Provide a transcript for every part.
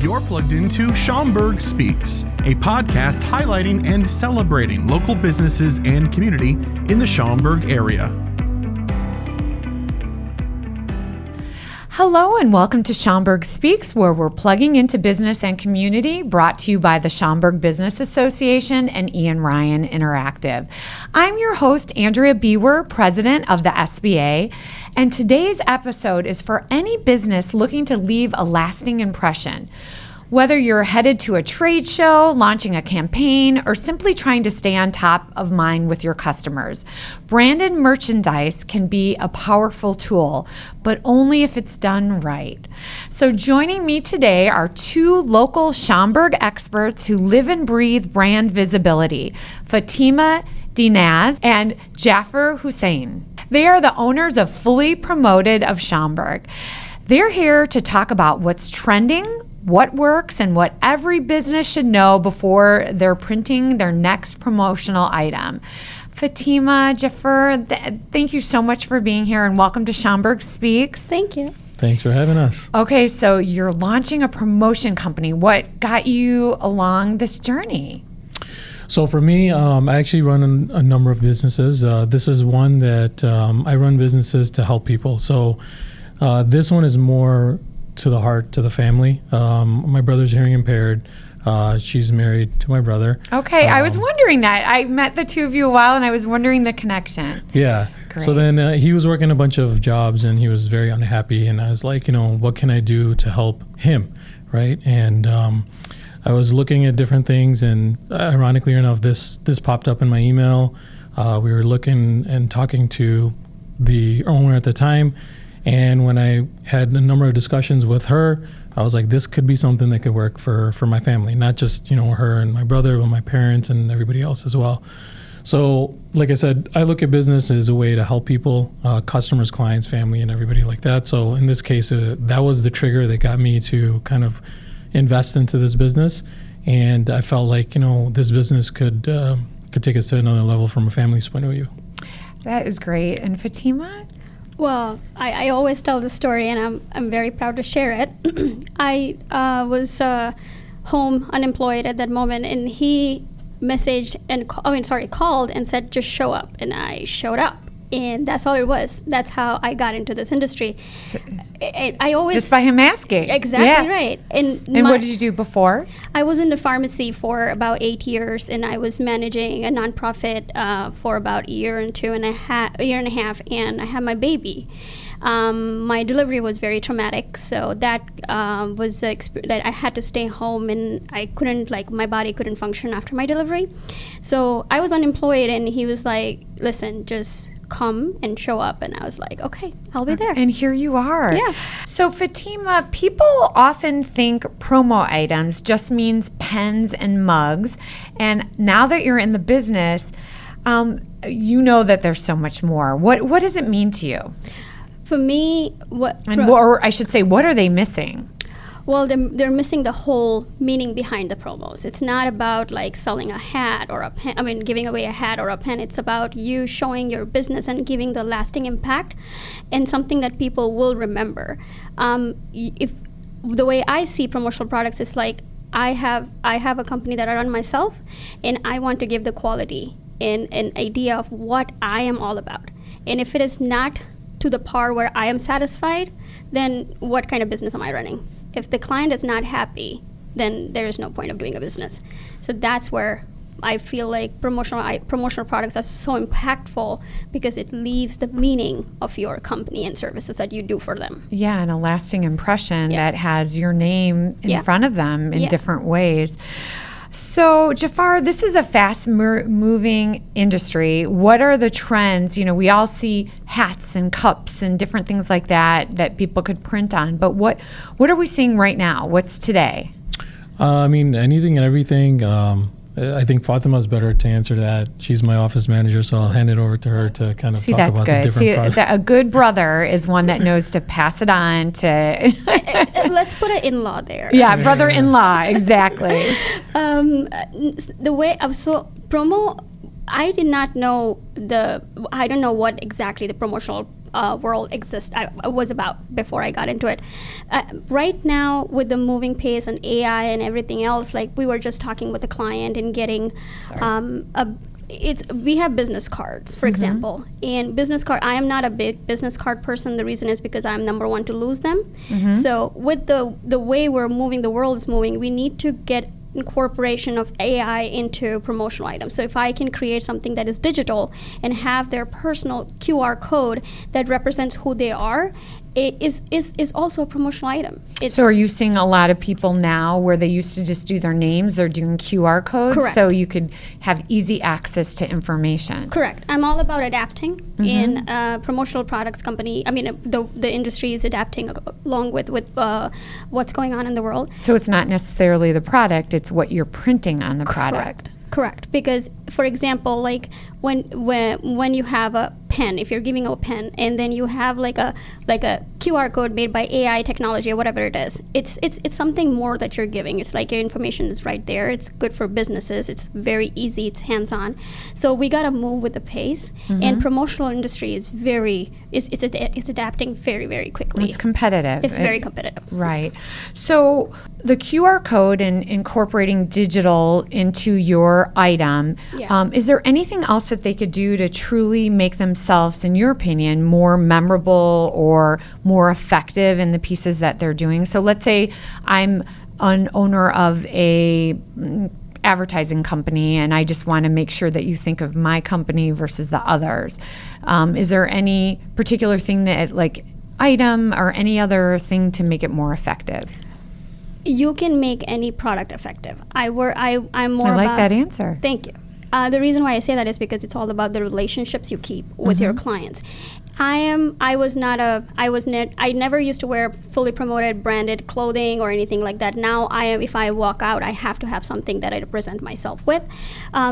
You're plugged into Schaumburg Speaks, a podcast highlighting and celebrating local businesses and community in the Schaumburg area. Hello and welcome to Schaumburg Speaks, where we're plugging into business and community, brought to you by the Schaumburg Business Association and Ian Ryan Interactive. I'm your host, Andrea Bewer, president of the SBA, and today's episode is for any business looking to leave a lasting impression. Whether you're headed to a trade show, launching a campaign, or simply trying to stay on top of mind with your customers, branded merchandise can be a powerful tool, but only if it's done right. So joining me today are two local Schaumburg experts who live and breathe brand visibility, Fatima Dinaz and Jaffer Hussein. They are the owners of Fully Promoted of Schaumburg. They're here to talk about what's trending, what works, and what every business should know before they're printing their next promotional item. Fatima, Jaffer, thank you so much for being here and welcome to Schaumburg Speaks. Thank you. Thanks for having us. Okay, so you're launching a promotion company. What got you along this journey? So for me, I actually run a number of businesses. This is one that I run businesses to help people. So this one is more to the heart, to the family. My brother's hearing impaired. She's married to my brother. Okay, I was wondering that. I met the two of you a while and I was wondering the connection. Yeah. Great. So then he was working a bunch of jobs and he was very unhappy. And I was like, what can I do to help him? Right. And I was looking at different things, and ironically enough, this popped up in my email. We were looking and talking to the owner at the time. And when I had a number of discussions with her, I was like, this could be something that could work for my family, not just, her and my brother, but my parents and everybody else as well. So, like I said, I look at business as a way to help people, customers, clients, family, and everybody like that. So in this case, that was the trigger that got me to kind of invest into this business. And I felt like, this business could take us to another level from a family's point of view. That is great. And Fatima? Well, I always tell the story, and I'm very proud to share it. I was home unemployed at that moment, and he messaged and called and said, just show up. And I showed up. And that's all it was. That's how I got into this industry. I always just by him asking. Exactly right. And what did you do before? I was in the pharmacy for about 8 years, and I was managing a nonprofit for about a year and a half, and I had my baby. My delivery was very traumatic, so that was that I had to stay home, and I couldn't, my body couldn't function after my delivery. So I was unemployed, and he was like, listen, just come and show up. And I was like, okay, I'll be there. And here you are. Yeah. So Fatima, people often think promo items just means pens and mugs. And now that you're in the business, you know that there's so much more. What does it mean to you? For me, or I should say, what are they missing? Well, they're missing the whole meaning behind the promos. It's not about selling a hat or a pen. Giving away a hat or a pen. It's about you showing your business and giving the lasting impact and something that people will remember. If the way I see promotional products is I have a company that I run myself, and I want to give the quality and an idea of what I am all about. And if it is not to the par where I am satisfied, then what kind of business am I running? If the client is not happy, then there is no point of doing a business. So that's where I feel like promotional products are so impactful, because it leaves the meaning of your company and services that you do for them. Yeah, and a lasting impression that has your name in front of them in different ways. So, Jafar, this is a fast-moving industry. What are the trends? We all see hats and cups and different things like that people could print on. But what are we seeing right now? What's today? Anything and everything. I think Fatima's better to answer that. She's my office manager, so I'll hand it over to her to kind of talk about the different products. A good brother is one that knows to pass it on to... Let's put an in-law there. Yeah, brother-in-law, exactly. The way promo, I don't know what exactly the promotional world was about before I got into it. Right now, with the moving pace and AI and everything else, like we were just talking with a client and getting we have business cards, for example. And business card, I am not a big business card person. The reason is because I'm number one to lose them. So with the way we're moving, the world is moving, we need to get incorporation of AI into promotional items. So if I can create something that is digital and have their personal QR code that represents who they are, it is also a promotional item. So are you seeing a lot of people now where they used to just do their names, they're doing QR codes? Correct. So you could have easy access to information. Correct. I'm all about adapting in promotional products company. I mean, the industry is adapting along with what's going on in the world. So it's not necessarily the product, it's what you're printing on the product. Correct. Because, for example, like when you have a pen, if you're giving a pen, and then you have like a QR code made by AI technology or whatever it is, it's something more that you're giving. It's like your information is right there. It's good for businesses. It's very easy. It's hands-on. So we gotta move with the pace. And promotional industry is it's adapting very, very quickly. It's competitive. It's very competitive. Right. So the QR code and incorporating digital into your item, is there anything else that they could do to truly make themselves, in your opinion, more memorable or more effective in the pieces that they're doing? So let's say I'm an owner of a advertising company and I just want to make sure that you think of my company versus the others. Is there any particular thing that, like item or any other thing to make it more effective? You can make any product effective. I'm more I about like that answer. Thank you. The reason why I say that is because it's all about the relationships you keep with your clients. I never used to wear fully promoted branded clothing or anything like that. Now if I walk out, I have to have something that I represent myself with.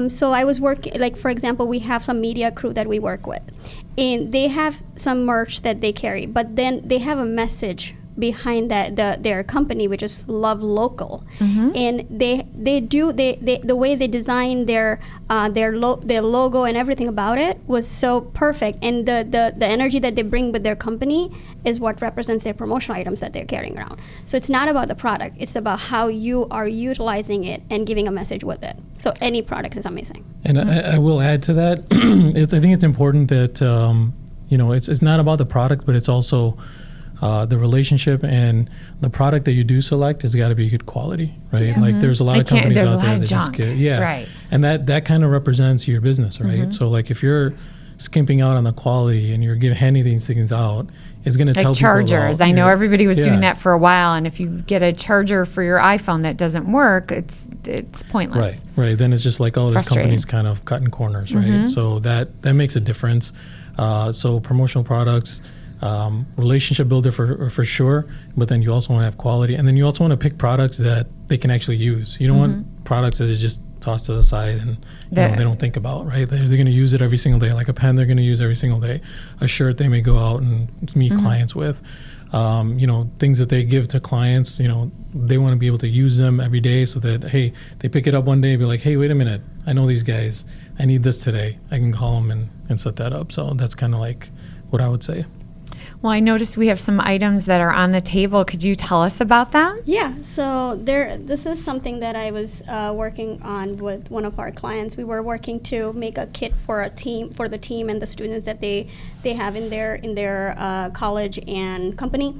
So I was working, like for example, we have some media crew that we work with, and they have some merch that they carry, but then they have a message behind their company, which is Love Local, and the way they designed their logo and everything about it was so perfect, and the energy that they bring with their company is what represents their promotional items that they're carrying around. So it's not about the product, it's about how you are utilizing it and giving a message with it. So any product is amazing. And I will add to that. I think it's important that it's not about the product, but it's also the relationship, and the product that you do select has got to be good quality, right? Like there's a lot of companies out there that just get, right. And that kind of represents your business, right? So like if you're skimping out on the quality and you're handing these things out, it's going to tell people about chargers. I know everybody was doing that for a while, and if you get a charger for your iPhone that doesn't work, it's pointless. Right. Then it's just like, this company's kind of cutting corners, right? So that makes a difference. So promotional products, relationship builder for sure, but then you also want to have quality, and then you also want to pick products that they can actually use. You don't want products that are just tossed to the side and they don't think about, right? They're going to use it every single day. Like a pen, they're going to use every single day. A shirt they may go out and meet clients with. Things that they give to clients, they want to be able to use them every day, so that, hey, they pick it up one day and be like, hey, wait a minute, I know these guys, I need this today. I can call them and set that up. So that's kind of like what I would say. Well, I noticed we have some items that are on the table. Could you tell us about them? Yeah, so this is something that I was working on with one of our clients. We were working to make a kit for the team and the students that they have in their college and company.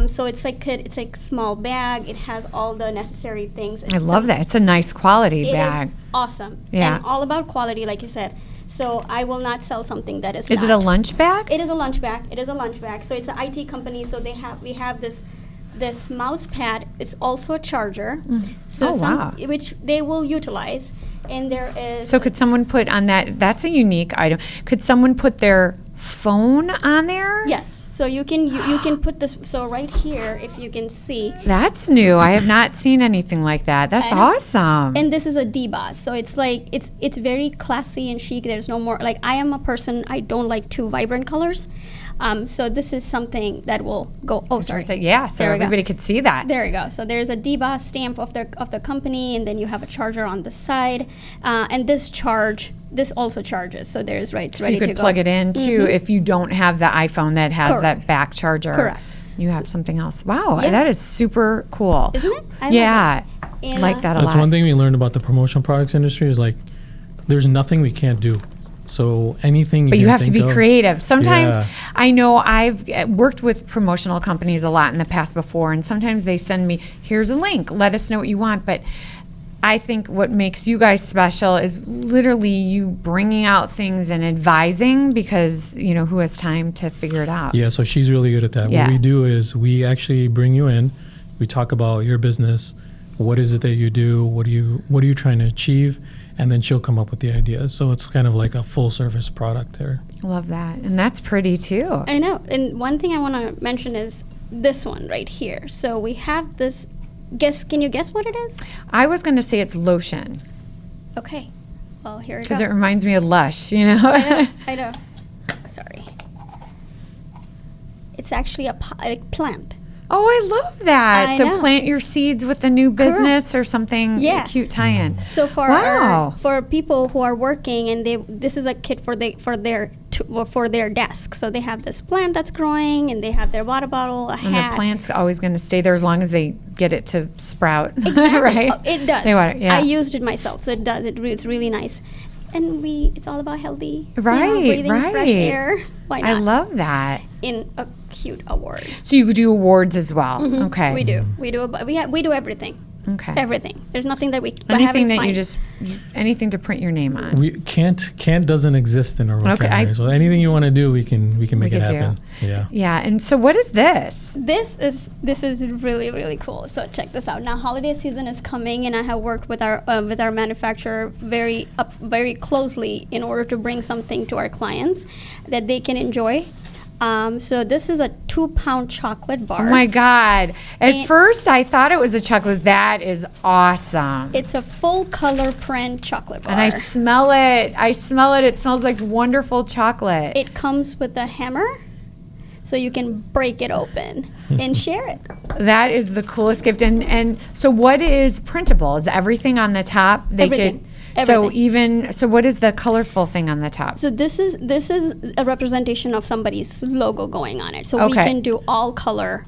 So it's like a small bag. It has all the necessary things. I love that. It's a nice quality bag. It is awesome. Yeah. And all about quality, like you said. So I will not sell something that is Is it a lunch bag? It is a lunch bag. So it's an IT company. So we have this mouse pad. It's also a charger. So which they will utilize. And there is. So could someone put on that? That's a unique item. Could someone put their phone on there? Yes. So you can put this. So right here, if you can see. That's new. I have not seen anything like that. That's awesome. And this is a D-Boss. So it's like it's very classy and chic. There's no more, like, I am a person, I don't like too vibrant colors. So this is something that will go. Oh, sorry. Yeah. So everybody could see that. There you go. So there's a D-Boss stamp of the company, and then you have a charger on the side, and this charge this also charges. So there's it's So ready you to could go. plug it in too if you don't have the iPhone that has Correct. that back charger. Correct. You have something else. Wow, Yeah. that is super cool. Isn't it? I love Yeah, it. And, like that a That's lot. one thing we learned about the promotional products industry is like, there's nothing we can't do. So anything you But can you have to think be of- creative. Sometimes Yeah. I know I've worked with promotional companies a lot in the past before, and sometimes they send me, here's a link, let us know what you want. But I think what makes you guys special is literally you bringing out things and advising, because, who has time to figure it out? Yeah, so she's really good at that. Yeah. What we do is we actually bring you in, we talk about your business, what is it that you do, what are you trying to achieve, and then she'll come up with the ideas. So it's kind of like a full service product there. Love that. And that's pretty too. I know. And one thing I want to mention is this one right here. So we have this. Can you guess what it is? I was going to say it's lotion, Okay. Well, here it because goes. it reminds me of Lush, I know. Sorry. It's actually a plant. Oh, I love that. I So know. plant your seeds with the new business or something, Yeah. a cute tie-in. So for Wow. for people who are working and this is a kit for their desk. So they have this plant that's growing and they have their water bottle, a And hat. the plant's always going to stay there as long as they get it to sprout, Exactly. right? Oh, it does. They water, yeah. I used it myself, so it does. It's really nice. And it's all about healthy, Right, breathing fresh right. air. Why not? I love that. In a cute award. So you do awards as well. Okay. We do. We do everything. Okay. Everything. There's nothing that we Anything haven't that find. anything to print your name on. We can't doesn't exist in our vocabulary. So anything you want to do, we can make it could do. happen. Yeah. Yeah. And so what is this? This is really, really cool. So check this out. Now holiday season is coming, and I have worked with our manufacturer very closely in order to bring something to our clients that they can enjoy. So this is a 2-pound chocolate bar. Oh my God. At And- first I thought it was a chocolate. That is awesome. It's a full color print chocolate bar. And I smell it. It smells like wonderful chocolate. It comes with a hammer, so you can break it open and share it. That is the coolest gift. And so what is printable? Is everything on the top? Everything. So Everything. so what is the colorful thing on the top? So this is a representation of somebody's logo going on it. So we Okay. can do all color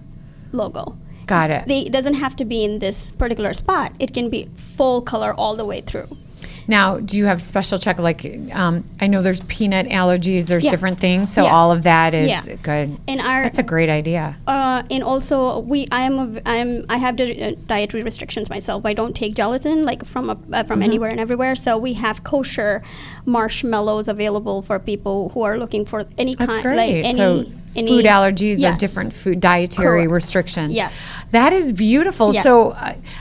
logo. Got it. It doesn't have to be in this particular spot. It can be full color all the way through. Now, do you have special chocolate? Like, I know there's peanut allergies. There's Yeah. different things. So Yeah. all of that is Yeah. good. And our That's a great idea. and also I have dietary restrictions myself. I don't take gelatin from anywhere and everywhere. So we have kosher marshmallows available for people who are looking for any That's kind, great. like any So food allergies or Yes. different food dietary Correct. restrictions. Yes. That is beautiful. Yeah. So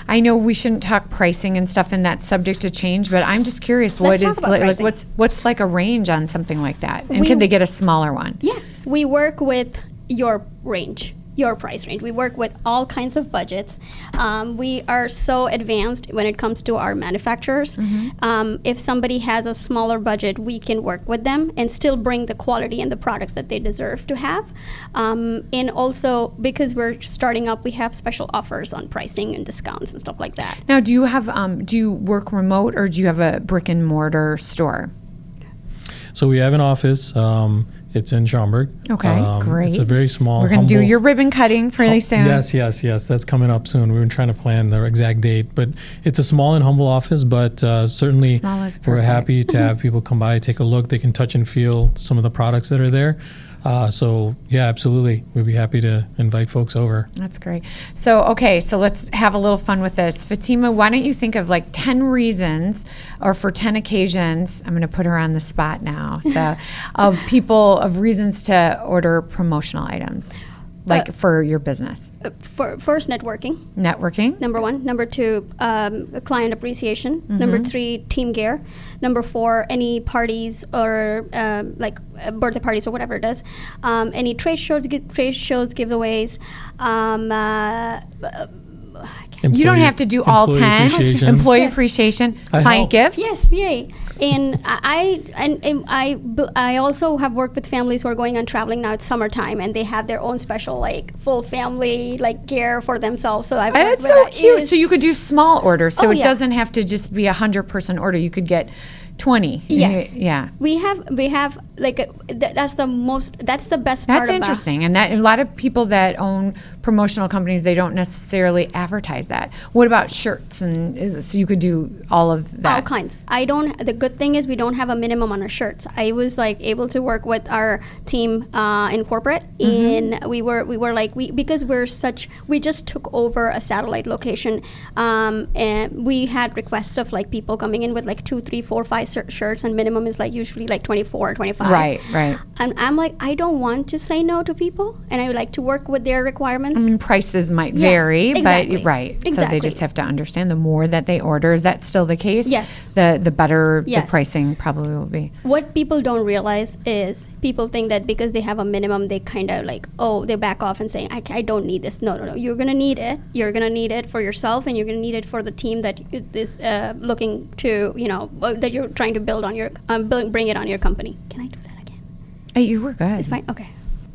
I know we shouldn't talk pricing and stuff, and that's subject to change. But I'm just curious, Let's what talk is about like pricing. what's like a range on something like that? And We- can they get a smaller one? Yeah, we work with your range, your price range. We work with all kinds of budgets. We are so advanced when it comes to our manufacturers. If somebody has a smaller budget, we can work with them and still bring the quality and the products that they deserve to have. And also, because we're starting up, we have special offers on pricing and discounts and stuff like that. Now, do you work remote, or do you have a brick and mortar store? So we have an office. It's in Schaumburg. Okay, great. It's a very small. We're going to do humble- your ribbon cutting fairly soon. Yes. That's coming up soon. We've been trying to plan the exact date, but it's a small and humble office. But certainly, Small is we're perfect. happy to have people come by, take a look. They can touch and feel some of the products that are there. So yeah, absolutely, we'd be happy to invite folks over. That's great. So, okay, so let's have a little fun with this. Fatima, why don't you think of like 10 reasons, or for 10 occasions, I'm going to put her on the spot now, so, of reasons to order promotional items, like for your business. For first, networking. Networking. Number 1. Number 2, client appreciation. Number 3, team gear. Number 4, any parties or birthday parties or whatever it is. Any trade shows, giveaways. You don't have to do all 10. Appreciation. Employee Yes. appreciation, That client helps. gifts. Yes, yay. And I also have worked with families who are going on traveling now. It's summertime, and they have their own special full family gear for themselves. So I've worked That's with so that. It cute. is- So you could do small orders. So Oh, it yeah. doesn't have to just be a 100-person order. You could get 20. Yes. Yeah. We have like that's the best part. That's interesting. And that a lot of people that own promotional companies, they don't necessarily advertise that. What about shirts? And so you could do all of that. All kinds. The good thing is we don't have a minimum on our shirts. I was like able to work with our team in corporate, and because we just took over a satellite location, and we had requests of like people coming in with like 2, 3, 4, 5 shirts, and minimum is like usually like 24 or 25. Right. And I'm like, I don't want to say no to people, and I would like to work with their requirements. Prices might vary, exactly. but right. Exactly. So they just have to understand the more that they order. Is that still the case? Yes. The better Yes. the pricing probably will be. What people don't realize is people think that because they have a minimum, they kind of like, they back off and say, I don't need this. No. You're going to need it. You're going to need it for yourself, and you're going to need it for the team that is looking to, that you're trying to build on your, bring it on your company. Can I do that again? Hey, you were good. It's fine. Okay.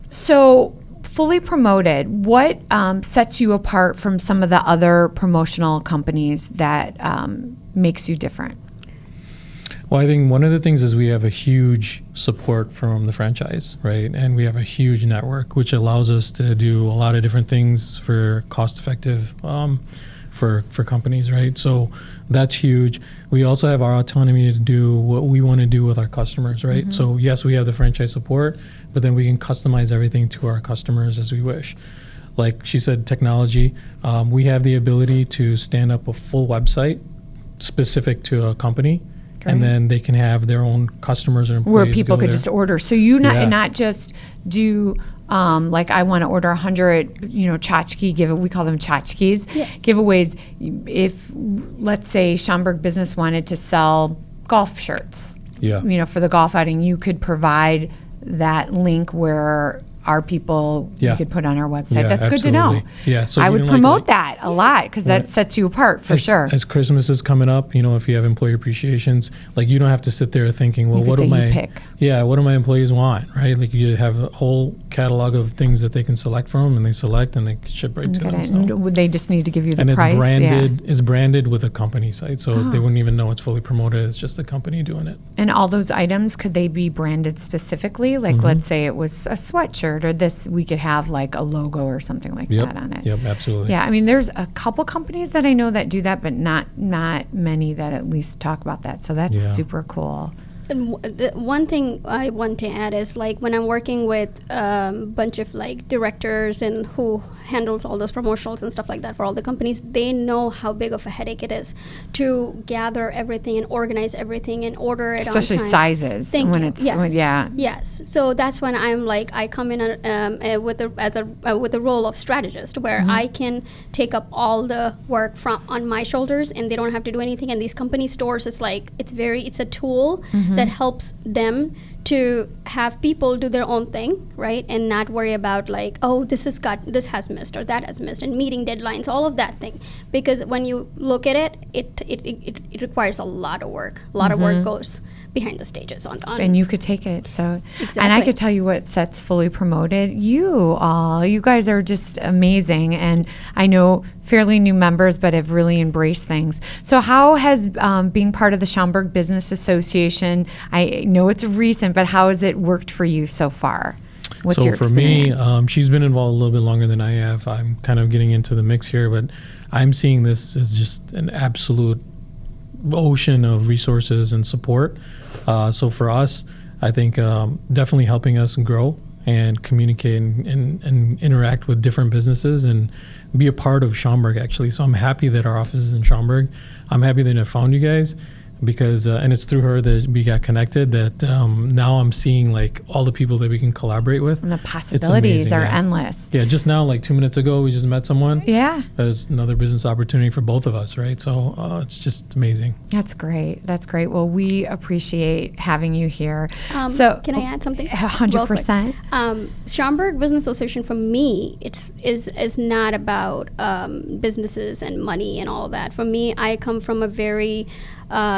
So, Fully Promoted, what sets you apart from some of the other promotional companies that makes you different? Well, I think one of the things is we have a huge support from the franchise, right? And we have a huge network, which allows us to do a lot of different things for cost-effective for companies, right? So that's huge. We also have our autonomy to do what we want to do with our customers, right? So yes, we have the franchise support, but then we can customize everything to our customers as we wish. Like she said, technology. We have the ability to stand up a full website specific to a company. And then they can have their own customers or employees where people could there. just order. So you not just do like I want to order 100, tchotchke we call them tchotchkes, giveaways. If let's say Schaumburg Business wanted to sell golf shirts, for the golf outing, you could provide that link where our people we could put on our website. Yeah, That's absolutely. good to know. Yeah, so I even would promote that a lot because that Right. sets you apart for sure. As Christmas is coming up, if you have employee appreciations, like you don't have to sit there thinking, well, You could what do say you my pick. what do my employees want, right? Like you have a whole catalog of things that they can select from, and they select and they ship right to Get them. it. So. And would they just need to give you the And price? it's branded. It's branded with a company site, so they wouldn't even know it's fully promoted. It's just the company doing it. And all those items, could they be branded specifically? Like, let's say it was a sweatshirt, or this, we could have like a logo or something like that on it. Yep, absolutely. Yeah, I mean, there's a couple companies that I know that do that, but not many that at least talk about that. So that's super cool. And the one thing I want to add is like when I'm working with a bunch of like directors and who handles all those promotionals and stuff like that for all the companies, they know how big of a headache it is to gather everything and organize everything and order it Especially on time. sizes. Thank when you. it's Yes. Yes. So that's when I'm like, I come in with the role of strategist, where I can take up all the work on my shoulders, and they don't have to do anything. And these company stores, it's like it's a tool that helps them to have people do their own thing, right, and not worry about like, this has missed or that has missed, and meeting deadlines, all of that thing. Because when you look at it, it requires a lot of work. A lot of work goes behind the stages on and you could take it. So, Exactly. And I could tell you what sets Fully Promoted. You guys are just amazing, and I know fairly new members, but have really embraced things. So, how has being part of the Schaumburg Business Association? I know it's recent, but how has it worked for you so far? What's your for me, experience? she's been involved a little bit longer than I have. I'm kind of getting into the mix here, but I'm seeing this as just an absolute ocean of resources and support. So for us, I think definitely helping us grow and communicate and interact with different businesses and be a part of Schaumburg, actually. So I'm happy that our office is in Schaumburg. I'm happy that I found you guys, because and it's through her that we got connected, that now I'm seeing like all the people that we can collaborate with. And the possibilities are endless. Yeah, just now, like 2 minutes ago, we just met someone. Yeah. There's another business opportunity for both of us, right? So it's just amazing. That's great. That's great. Well, we appreciate having you here. So can I add something? 100%. Schaumburg Business Association, for me, is not about businesses and money and all that. For me, I come from a very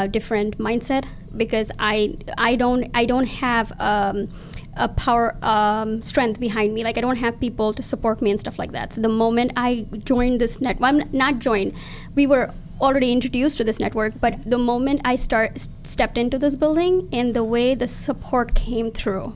different mindset, because I don't have a power strength behind me. Like I don't have people to support me and stuff like that. So the moment I joined this not joined, we were already introduced to this network, but the moment I stepped into this building and the way the support came through,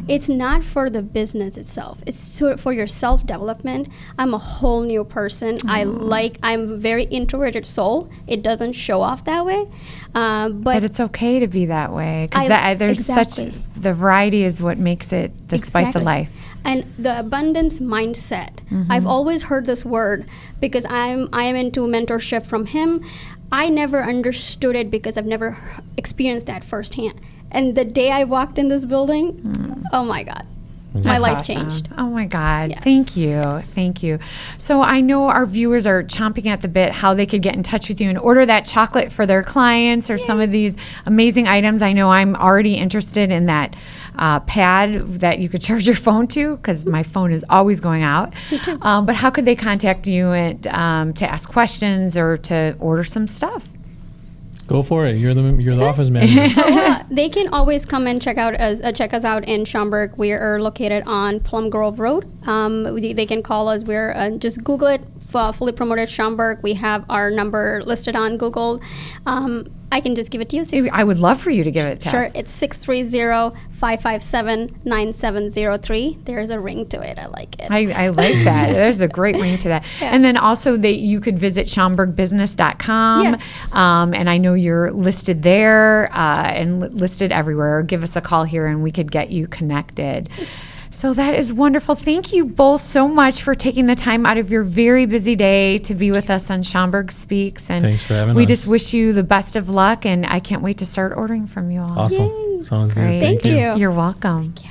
it's not for the business itself. It's for your self-development. I'm a whole new person. I'm a very introverted soul. It doesn't show off that way. But it's okay to be that way, because there's such, the variety is what makes it the spice of life. And the abundance mindset. I've always heard this word because I am into mentorship from him. I never understood it because I've never experienced that firsthand. And the day I walked in this building, oh my God. My life changed. Oh my God. Yes. Thank you. Yes. Thank you. So I know our viewers are chomping at the bit how they could get in touch with you and order that chocolate for their clients or some of these amazing items. I know I'm already interested in that pad that you could charge your phone to, because my phone is always going out. Me too. But how could they contact you and to ask questions or to order some stuff? Go for it. You're the office manager. They can always come and check us out in Schaumburg. We are located on Plum Grove Road. They can call us. We're just Google it. Fully Promoted Schaumburg. We have our number listed on Google. I can just give it to you. I would love for you to give it to Sure. us. It's 630-557-9703. There's a ring to it. I like it. I like that. There's a great ring to that. Yeah. And then also you could visit schaumburgbusiness.com. Yes. And I know you're listed there and listed everywhere. Give us a call here and we could get you connected. So that is wonderful. Thank you both so much for taking the time out of your very busy day to be with us on Schaumburg Speaks. And Thanks for having we us. just wish you the best of luck, and I can't wait to start ordering from you all. Awesome. Yay. Sounds Great. good. Thank you. You're welcome. Thank you.